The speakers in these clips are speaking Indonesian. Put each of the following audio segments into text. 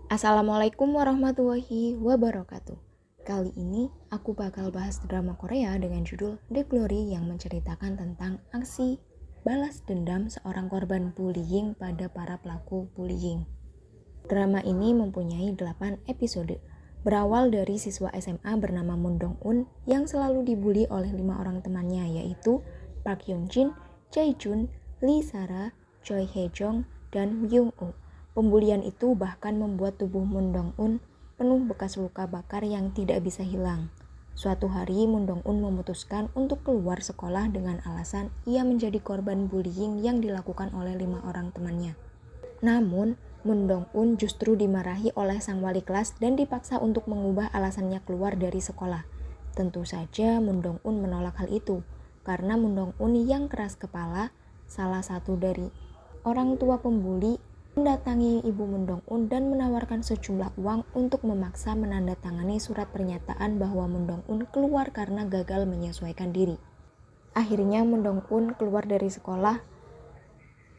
Assalamualaikum warahmatullahi wabarakatuh. Kali ini aku bakal bahas drama Korea dengan judul The Glory yang menceritakan tentang aksi balas dendam seorang korban bullying pada para pelaku bullying. Drama ini mempunyai 8 episode. Berawal dari siswa SMA bernama Moon Dong-un yang selalu dibully oleh 5 orang temannya, yaitu Park Hyun-jin, Jae-jun, Lee Sara, Choi Hae-jong, dan Myung-oh. Pembulian itu bahkan membuat tubuh Moon Dong-un penuh bekas luka bakar yang tidak bisa hilang. Suatu hari Moon Dong-un memutuskan untuk keluar sekolah dengan alasan ia menjadi korban bullying yang dilakukan oleh 5 orang temannya. Namun, Moon Dong-un justru dimarahi oleh sang wali kelas dan dipaksa untuk mengubah alasannya keluar dari sekolah. Tentu saja Moon Dong-un menolak hal itu, karena Moon Dong-un yang keras kepala, salah satu dari orang tua pembuli, mendatangi ibu Moon Dong-un dan menawarkan sejumlah uang untuk memaksa menandatangani surat pernyataan bahwa Moon Dong-un keluar karena gagal menyesuaikan diri. Akhirnya Moon Dong-un keluar dari sekolah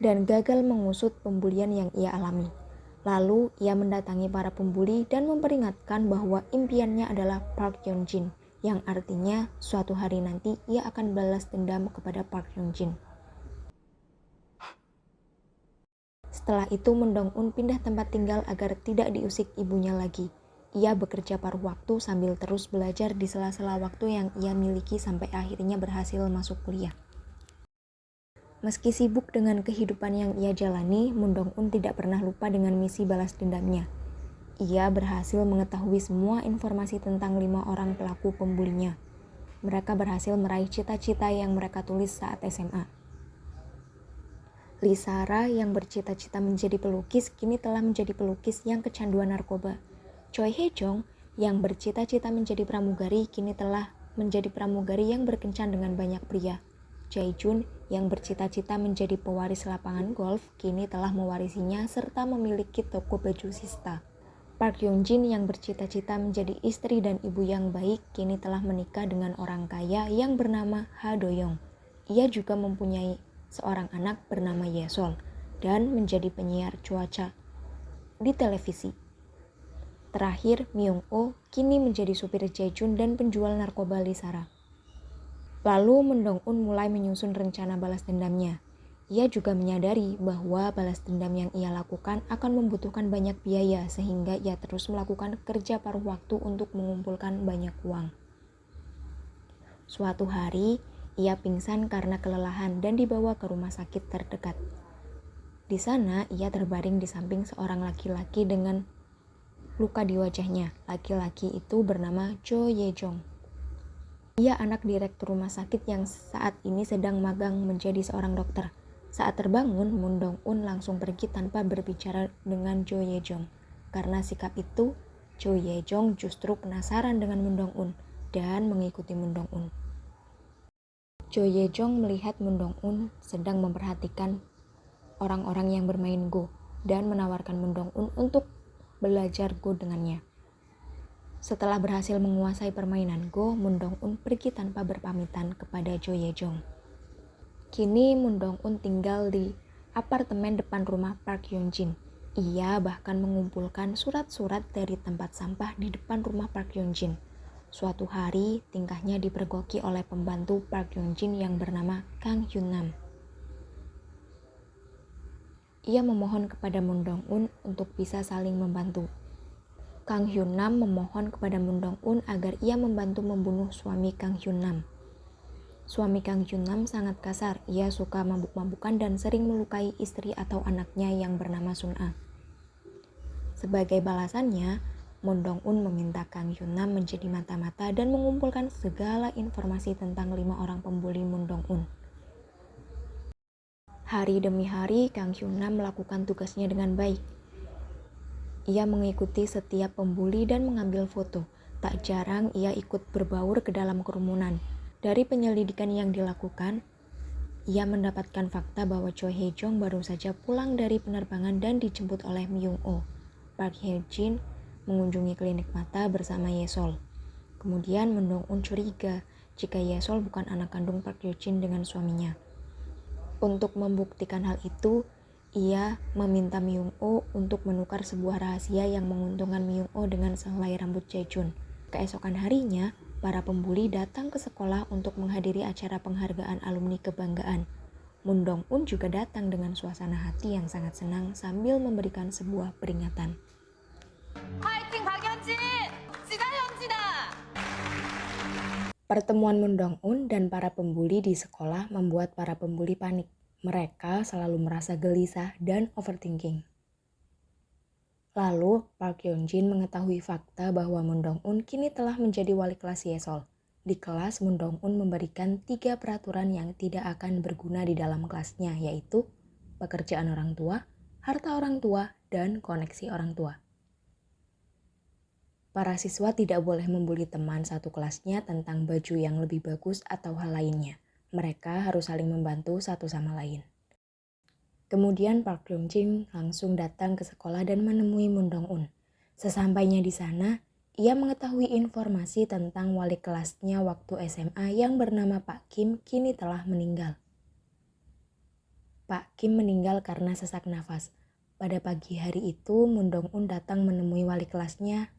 dan gagal mengusut pembulian yang ia alami. Lalu ia mendatangi para pembuli dan memperingatkan bahwa impiannya adalah Park Hyun-jin, yang artinya suatu hari nanti ia akan balas dendam kepada Park Hyun-jin. Setelah itu Moon Dong-un pindah tempat tinggal agar tidak diusik ibunya lagi. Ia bekerja paruh waktu sambil terus belajar di sela-sela waktu yang ia miliki sampai akhirnya berhasil masuk kuliah. Meski sibuk dengan kehidupan yang ia jalani, Moon Dong-un tidak pernah lupa dengan misi balas dendamnya. Ia berhasil mengetahui semua informasi tentang 5 orang pelaku pembulinya. Mereka berhasil meraih cita-cita yang mereka tulis saat SMA. Lee Sara yang bercita-cita menjadi pelukis kini telah menjadi pelukis yang kecanduan narkoba. Choi Hae-jong yang bercita-cita menjadi pramugari kini telah menjadi pramugari yang berkencan dengan banyak pria. Jae-jun yang bercita-cita menjadi pewaris lapangan golf kini telah mewarisinya serta memiliki toko baju Sista. Park Hyun-jin yang bercita-cita menjadi istri dan ibu yang baik kini telah menikah dengan orang kaya yang bernama Ha Do-young. Ia juga mempunyai seorang anak bernama Yesol dan menjadi penyiar cuaca di televisi. Terakhir, Myung-oh kini menjadi supir Jae-jun dan penjual narkoba Lee Sara. Lalu Moon Dong-un mulai menyusun rencana balas dendamnya. Ia juga menyadari bahwa balas dendam yang ia lakukan akan membutuhkan banyak biaya sehingga ia terus melakukan kerja paruh waktu untuk mengumpulkan banyak uang. Suatu hari, ia pingsan karena kelelahan dan dibawa ke rumah sakit terdekat. Di sana, ia terbaring di samping seorang laki-laki dengan luka di wajahnya. Laki-laki itu bernama Jo Ye-jong. Ia anak direktur rumah sakit yang saat ini sedang magang menjadi seorang dokter. Saat terbangun, Moon Dong-un langsung pergi tanpa berbicara dengan Jo Ye-jong. Karena sikap itu, Jo Ye-jong justru penasaran dengan Moon Dong-un dan mengikuti Moon Dong-un. Jo Ye-jong melihat Moon Dong-un sedang memperhatikan orang-orang yang bermain Go dan menawarkan Moon Dong-un untuk belajar Go dengannya. Setelah berhasil menguasai permainan Go, Moon Dong-un pergi tanpa berpamitan kepada Jo Ye-jong. Kini Moon Dong-un tinggal di apartemen depan rumah Park Hyun-jin. Ia bahkan mengumpulkan surat-surat dari tempat sampah di depan rumah Park Hyun-jin. Suatu hari, tingkahnya dipergoki oleh pembantu Park Hyun-jin yang bernama Kang Hyun-nam. Ia memohon kepada Moon Dong-un untuk bisa saling membantu. Kang Hyun-nam memohon kepada Moon Dong-un agar ia membantu membunuh suami Kang Hyun-nam. Suami Kang Hyun-nam sangat kasar, ia suka mabuk-mabukan dan sering melukai istri atau anaknya yang bernama Sun-a. Sebagai balasannya, Moon Dong-un meminta Kang Hyun-nam menjadi mata-mata dan mengumpulkan segala informasi tentang 5 orang pembuli Moon Dong-un. Hari demi hari, Kang Hyun-nam melakukan tugasnya dengan baik. Ia mengikuti setiap pembuli dan mengambil foto. Tak jarang ia ikut berbaur ke dalam kerumunan. Dari penyelidikan yang dilakukan, ia mendapatkan fakta bahwa Choi Hae-jong baru saja pulang dari penerbangan dan dijemput oleh Myung-oh. Park Hye-jin mengunjungi klinik mata bersama Yesol. Kemudian Moon Dong-un curiga jika Yesol bukan anak kandung Park Hye-jin dengan suaminya. Untuk membuktikan hal itu, Ia meminta Myung-oh untuk menukar sebuah rahasia yang menguntungkan Myung-oh dengan sehelai rambut Jae-jun. Keesokan harinya, para pembuli datang ke sekolah untuk menghadiri acara penghargaan alumni kebanggaan. Moon Dong-un juga datang dengan suasana hati yang sangat senang sambil memberikan sebuah peringatan. 화이팅 박연진! 지다 현진아! Pertemuan Moon Dong-un dan para pembuli di sekolah membuat para pembuli panik. Mereka selalu merasa gelisah dan overthinking. Lalu, Park Yeon-jin mengetahui fakta bahwa Moon Dong-un kini telah menjadi wali kelas Yesol. Di kelas, Moon Dong-un memberikan 3 peraturan yang tidak akan berguna di dalam kelasnya, yaitu pekerjaan orang tua, harta orang tua, dan koneksi orang tua. Para siswa tidak boleh membuli teman satu kelasnya tentang baju yang lebih bagus atau hal lainnya. Mereka harus saling membantu satu sama lain. Kemudian Park Yeon-jin langsung datang ke sekolah dan menemui Moon Dong-un. Sesampainya di sana, ia mengetahui informasi tentang wali kelasnya waktu SMA yang bernama Pak Kim kini telah meninggal. Pak Kim meninggal karena sesak nafas. Pada pagi hari itu, Moon Dong-un datang menemui wali kelasnya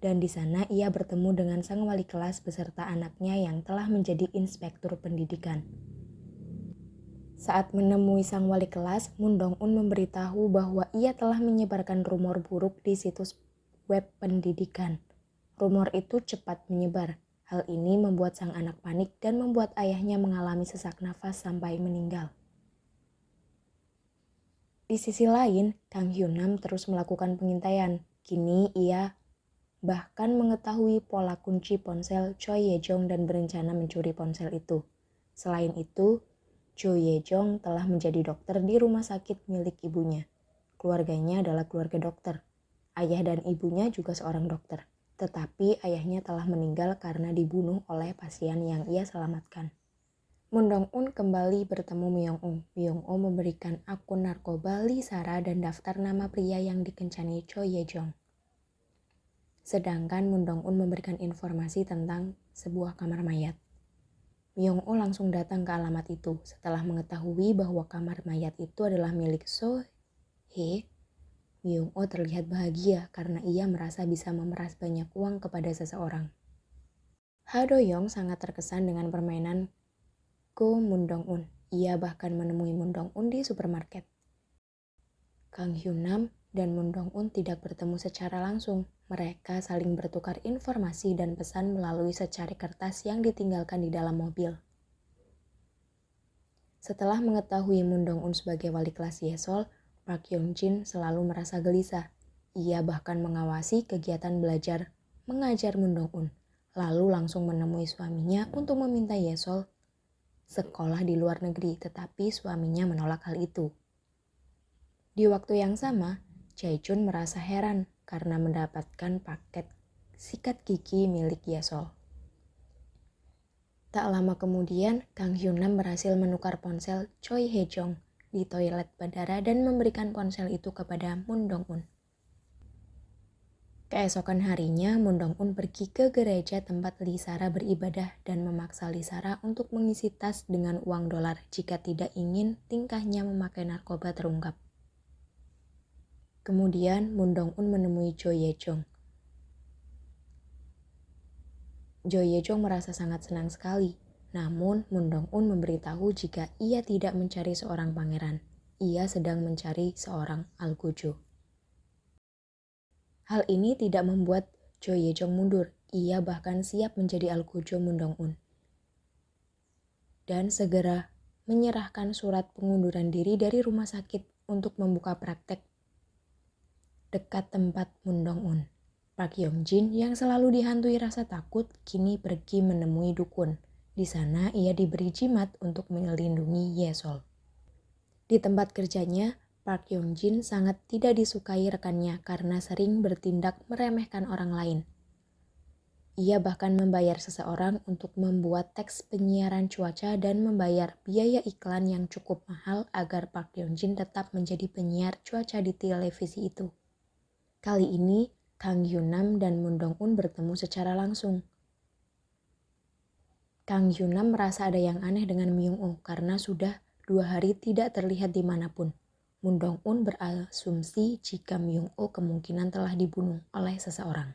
dan di sana ia bertemu dengan sang wali kelas beserta anaknya yang telah menjadi inspektur pendidikan. Saat menemui sang wali kelas, Moon Dong-un memberitahu bahwa ia telah menyebarkan rumor buruk di situs web pendidikan. Rumor itu cepat menyebar. Hal ini membuat sang anak panik dan membuat ayahnya mengalami sesak nafas sampai meninggal. Di sisi lain, Kang Hyun-nam terus melakukan pengintaian. Kini ia bahkan mengetahui pola kunci ponsel Choi Ye-jong dan berencana mencuri ponsel itu. Selain itu, Jo Ye-jong telah menjadi dokter di rumah sakit milik ibunya. Keluarganya adalah keluarga dokter. Ayah dan ibunya juga seorang dokter. Tetapi ayahnya telah meninggal karena dibunuh oleh pasien yang ia selamatkan. Moon Dong-un kembali bertemu Myung-oh. Myung-oh memberikan akun narkoba Lee Sara dan daftar nama pria yang dikencani Choi Ye-jong. Sedangkan Moon Dong-un memberikan informasi tentang sebuah kamar mayat. Myung-oh langsung datang ke alamat itu. Setelah mengetahui bahwa kamar mayat itu adalah milik So-hee, Myung-oh terlihat bahagia karena ia merasa bisa memeras banyak uang kepada seseorang. Ha Do-young sangat terkesan dengan permainan Go Moon Dong-un. Ia bahkan menemui Moon Dong-un di supermarket. Kang Hyun-nam dan Moon Dong-un tidak bertemu secara langsung. Mereka saling bertukar informasi dan pesan melalui secari kertas yang ditinggalkan di dalam mobil. Setelah mengetahui Moon Dong-un sebagai wali kelas Yesol, Park Yeon-jin selalu merasa gelisah. Ia bahkan mengawasi kegiatan belajar mengajar Moon Dong-un, lalu langsung menemui suaminya untuk meminta Yesol sekolah di luar negeri, tetapi suaminya menolak hal itu. Di waktu yang sama, Jae-jun merasa heran karena mendapatkan paket sikat gigi milik Yesol. Tak lama kemudian, Kang Hyun-nam berhasil menukar ponsel Choi Hae-jong di toilet bandara dan memberikan ponsel itu kepada Moon Dong-un. Keesokan harinya, Moon Dong-un pergi ke gereja tempat Lee Sara beribadah dan memaksa Lee Sara untuk mengisi tas dengan uang dolar jika tidak ingin tingkahnya memakai narkoba terungkap. Kemudian Moon Dong-un menemui Jo Ye-jong. Jo Ye-jong merasa sangat senang sekali. Namun Moon Dong-un memberitahu jika ia tidak mencari seorang pangeran. Ia sedang mencari seorang algojo. Hal ini tidak membuat Jo Ye-jong mundur. Ia bahkan siap menjadi algojo Moon Dong-un. Dan segera menyerahkan surat pengunduran diri dari rumah sakit untuk membuka praktek dekat tempat Moon Dong-un. Park Yeon-jin yang selalu dihantui rasa takut kini pergi menemui dukun. Di sana ia diberi jimat untuk melindungi Yesol. Di tempat kerjanya, Park Yeon-jin sangat tidak disukai rekannya karena sering bertindak meremehkan orang lain. Ia bahkan membayar seseorang untuk membuat teks penyiaran cuaca dan membayar biaya iklan yang cukup mahal agar Park Yeon-jin tetap menjadi penyiar cuaca di televisi itu. Kali ini, Kang Hyun-nam dan Moon Dong-un bertemu secara langsung. Kang Hyun-nam merasa ada yang aneh dengan Myung-oh karena sudah 2 hari tidak terlihat dimanapun. Moon Dong-un berasumsi jika Myung-oh kemungkinan telah dibunuh oleh seseorang.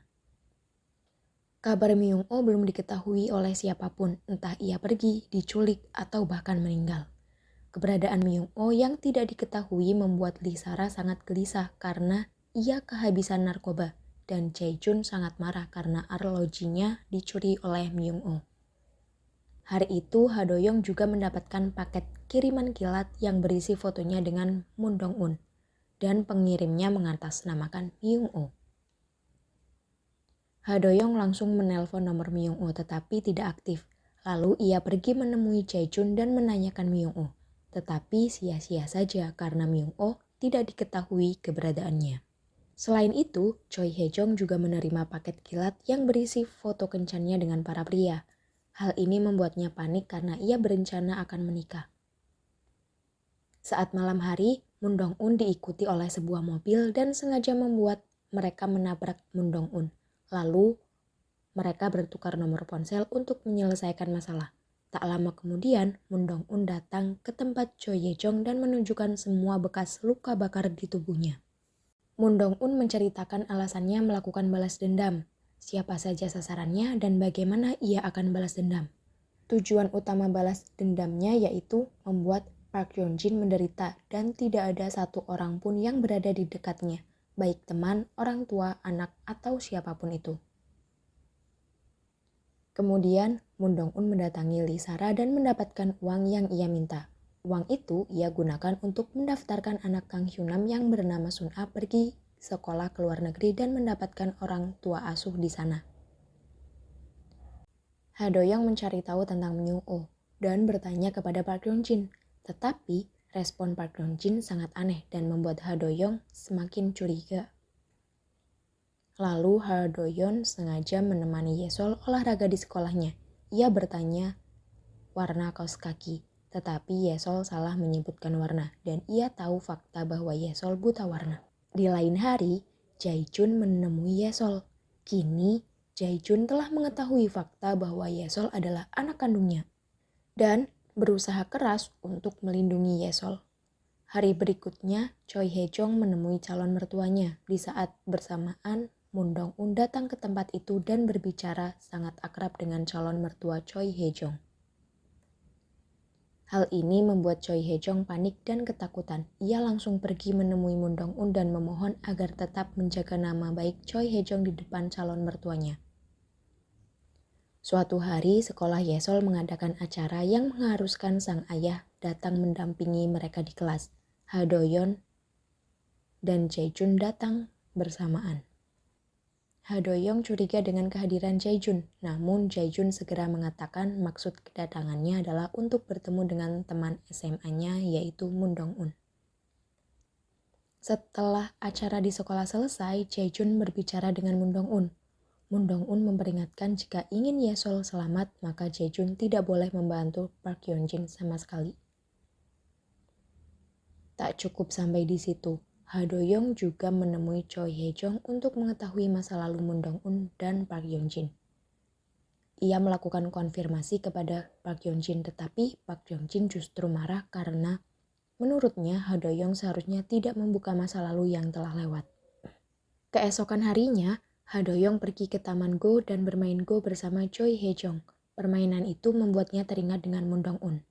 Kabar Myung-oh belum diketahui oleh siapapun, entah ia pergi, diculik, atau bahkan meninggal. Keberadaan Myung-oh yang tidak diketahui membuat Lee Sara sangat gelisah karena ia kehabisan narkoba, dan Jae-jun sangat marah karena arlojinya dicuri oleh Myung-oh. Hari itu, Ha Do-young juga mendapatkan paket kiriman kilat yang berisi fotonya dengan Moon Dong-un, dan pengirimnya mengatasnamakan Myung-oh. Ha Do-young langsung menelpon nomor Myung-oh tetapi tidak aktif. Lalu ia pergi menemui Jae-jun dan menanyakan Myung-oh, tetapi sia-sia saja karena Myung-oh tidak diketahui keberadaannya. Selain itu, Choi Hae-jong juga menerima paket kilat yang berisi foto kencannya dengan para pria. Hal ini membuatnya panik karena ia berencana akan menikah. Saat malam hari, Moon Dong-un diikuti oleh sebuah mobil dan sengaja membuat mereka menabrak Moon Dong-un. Lalu, mereka bertukar nomor ponsel untuk menyelesaikan masalah. Tak lama kemudian, Moon Dong-un datang ke tempat Choi Hae-jong dan menunjukkan semua bekas luka bakar di tubuhnya. Moon Dong-un menceritakan alasannya melakukan balas dendam, siapa saja sasarannya, dan bagaimana ia akan balas dendam. Tujuan utama balas dendamnya yaitu membuat Park Yeon-jin menderita dan tidak ada satu orang pun yang berada di dekatnya, baik teman, orang tua, anak, atau siapapun itu. Kemudian, Moon Dong-un mendatangi Lee Sara dan mendapatkan uang yang ia minta. Uang itu ia gunakan untuk mendaftarkan anak Kang Hyun-nam yang bernama Sun-a pergi sekolah ke luar negeri dan mendapatkan orang tua asuh di sana. Ha Do-young mencari tahu tentang Myung-oh dan bertanya kepada Park Yeon-jin, tetapi respon Park Yeon-jin sangat aneh dan membuat Ha Do-young semakin curiga. Lalu Ha Do-yeon sengaja menemani Yesol olahraga di sekolahnya. Ia bertanya warna kaos kaki, tetapi Yesol salah menyebutkan warna dan ia tahu fakta bahwa Yesol buta warna. Di lain hari, Jae-jun menemui Yesol. Kini, Jae-jun telah mengetahui fakta bahwa Yesol adalah anak kandungnya dan berusaha keras untuk melindungi Yesol. Hari berikutnya, Choi Hae-jong menemui calon mertuanya. Di saat bersamaan, Moon Dong-un datang ke tempat itu dan berbicara sangat akrab dengan calon mertua Choi Hae-jong. Hal ini membuat Choi Hae-jong panik dan ketakutan. Ia langsung pergi menemui Moon Dong-un dan memohon agar tetap menjaga nama baik Choi Hae-jong di depan calon mertuanya. Suatu hari, sekolah Yesol mengadakan acara yang mengharuskan sang ayah datang mendampingi mereka di kelas. Ha Do-yeon dan Jae-jun datang bersamaan. Ha Do-young curiga dengan kehadiran Jae-jun, namun Jae-jun segera mengatakan maksud kedatangannya adalah untuk bertemu dengan teman SMA-nya yaitu Moon Dong-un. Setelah acara di sekolah selesai, Jae-jun berbicara dengan Moon Dong-un. Moon Dong-un memperingatkan jika ingin Yesol selamat, maka Jae-jun tidak boleh membantu Park Yeon-jin sama sekali. Tak cukup sampai di situ, Ha Do-young juga menemui Choi Hae-jong untuk mengetahui masa lalu Moon Dong-un dan Park Yeon-jin. Ia melakukan konfirmasi kepada Park Yeon-jin, tetapi Park Yeon-jin justru marah karena menurutnya Ha Do-young seharusnya tidak membuka masa lalu yang telah lewat. Keesokan harinya, Ha Do-young pergi ke Taman Go dan bermain Go bersama Choi Hae-jong. Permainan itu membuatnya teringat dengan Moon Dong-un.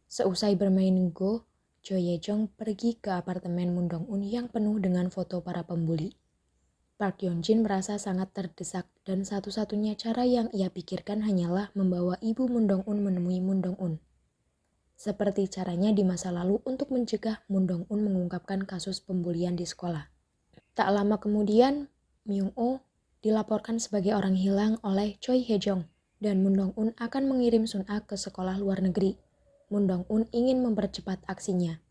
Seusai bermain Go, Choi Hae-jong pergi ke apartemen Moon Dong-un yang penuh dengan foto para pembuli. Park Yeon-jin merasa sangat terdesak dan satu-satunya cara yang ia pikirkan hanyalah membawa ibu Moon Dong-un menemui Moon Dong-un. Seperti caranya di masa lalu untuk mencegah Moon Dong-un mengungkapkan kasus pembulian di sekolah. Tak lama kemudian, Myung-oh dilaporkan sebagai orang hilang oleh Choi Hae-jong dan Moon Dong-un akan mengirim Sun-a ke sekolah luar negeri. Moon Dong-un ingin mempercepat aksinya,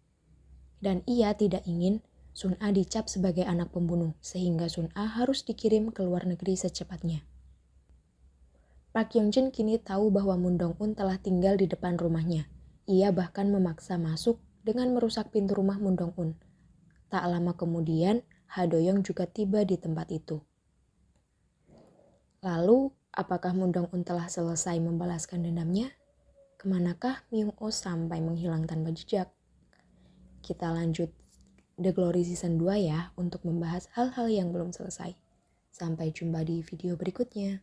dan ia tidak ingin Sun-a dicap sebagai anak pembunuh, sehingga Sun-a harus dikirim ke luar negeri secepatnya. Park Yeon-jin kini tahu bahwa Moon Dong-un telah tinggal di depan rumahnya. Ia bahkan memaksa masuk dengan merusak pintu rumah Moon Dong-un. Tak lama kemudian, Ha Do-young juga tiba di tempat itu. Lalu, apakah Moon Dong-un telah selesai membalaskan dendamnya? Kemanakah Myung-oh sampai menghilang tanpa jejak? Kita lanjut The Glory Season 2 ya untuk membahas hal-hal yang belum selesai. Sampai jumpa di video berikutnya.